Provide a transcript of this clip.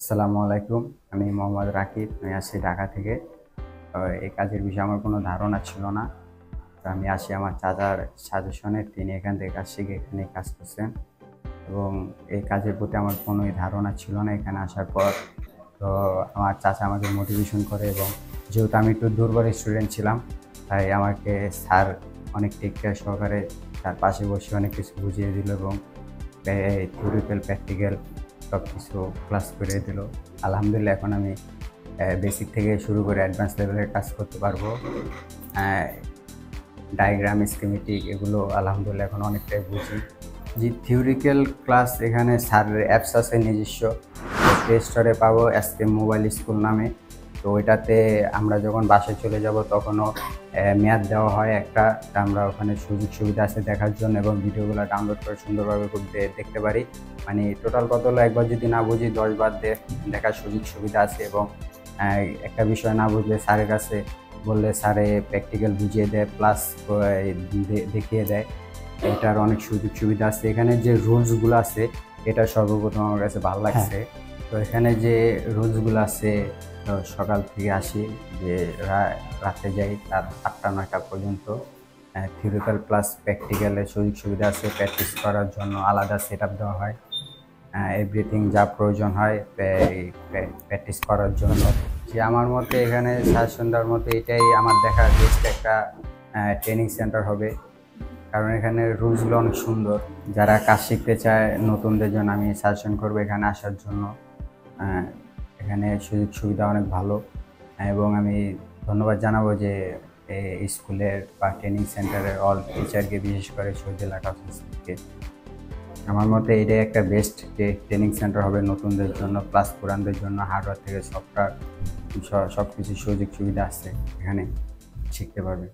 আসসালামু আলাইকুম। আমি মোহাম্মদ রাকিব। আমি আসছি ঢাকা থেকে। এই কাজের বিষয়ে আমার কোনো ধারণা ছিল না। তো আমি আসি আমার চাচার সাজেশনে। তিনি এখান থেকে কাজ শিখে এখানেই কাজ করছেন এবং এই কাজের প্রতি আমার কোনোই ধারণা ছিল না এখানে আসার পর। তো আমার চাচা আমাকে মোটিভেশন করে এবং যেহেতু আমি একটু দুর্বল স্টুডেন্ট ছিলাম, তাই আমাকে স্যার অনেক টেক কেয়ার সহকারে তার পাশে বসে অনেক কিছু বুঝিয়ে দিল এবং থিওরিক্যাল প্র্যাকটিক্যাল সব কিছু ক্লাস করে দিল। আলহামদুলিল্লাহ এখন আমি বেসিক থেকে শুরু করে অ্যাডভান্স লেভেলের কাজ করতে পারবো। ডায়াগ্রাম, স্কিমেটিক এগুলো আলহামদুলিল্লাহ এখন অনেকটাই বুঝি। যে থিওরিক্যাল ক্লাস এখানে স্যারের অ্যাপস আছে নিজস্ব, প্লে স্টোরে পাবো এসকে মোবাইল স্কুল নামে। তো ওইটাতে আমরা যখন বাসায় চলে যাব তখনও মেয়াদ দেওয়া হয় একটা, আমরা ওখানে সুযোগ সুবিধা আছে দেখার জন্য এবং ভিডিওগুলো ডাউনলোড করে সুন্দরভাবে খুব দেখতে পারি। মানে টোটাল কত হলো, একবার যদি না বুঝি 10 বার দেখার সুযোগ সুবিধা আছে এবং একটা বিষয় না বুঝলে স্যারের কাছে বললে স্যারে প্র্যাকটিক্যাল বুঝিয়ে দেয় প্লাস দেখিয়ে দেয়। এটার অনেক সুযোগ সুবিধা আছে। এখানে যে রুলসগুলো আছে এটা সর্বপ্রথম আমার কাছে ভালো লাগছে। তো এখানে যে রুলসগুলো আছে, সকাল থেকে আসি যে রাতে যাই তার 8টা-9টা পর্যন্ত। থিওরিক্যাল প্লাস প্র্যাকটিক্যালের সুযোগ সুবিধা আছে। প্র্যাকটিস করার জন্য আলাদা সেট আপ দেওয়া হয়। এভরিথিং যা প্রয়োজন হয় প্র্যাকটিস করার জন্য। যে আমার মতে এখানে সাজেশন দেওয়ার মতো এটাই আমার দেখা বেস্ট একটা ট্রেনিং সেন্টার হবে, কারণ এখানে রুলসগুলো অনেক সুন্দর। যারা কাজ শিখতে চায় নতুনদের জন্য আমি সাজেশন করবো এখানে আসার জন্য। এখানে সুযোগ সুবিধা অনেক ভালো এবং আমি ধন্যবাদ জানাবো যে স্কুলের বা ট্রেনিং সেন্টারের অল টিচারকে, বিশেষ করে শহীদুল কাউন্সিলকে। আমার মতে এটাই একটা বেস্ট ট্রেনিং সেন্টার হবে নতুনদের জন্য, প্লাস পুরানদের জন্য হার্ডওয়্যার থেকে সফটওয়্যার সব কিছু সুযোগ সুবিধা আছে, এখানে শিখতে পারবে।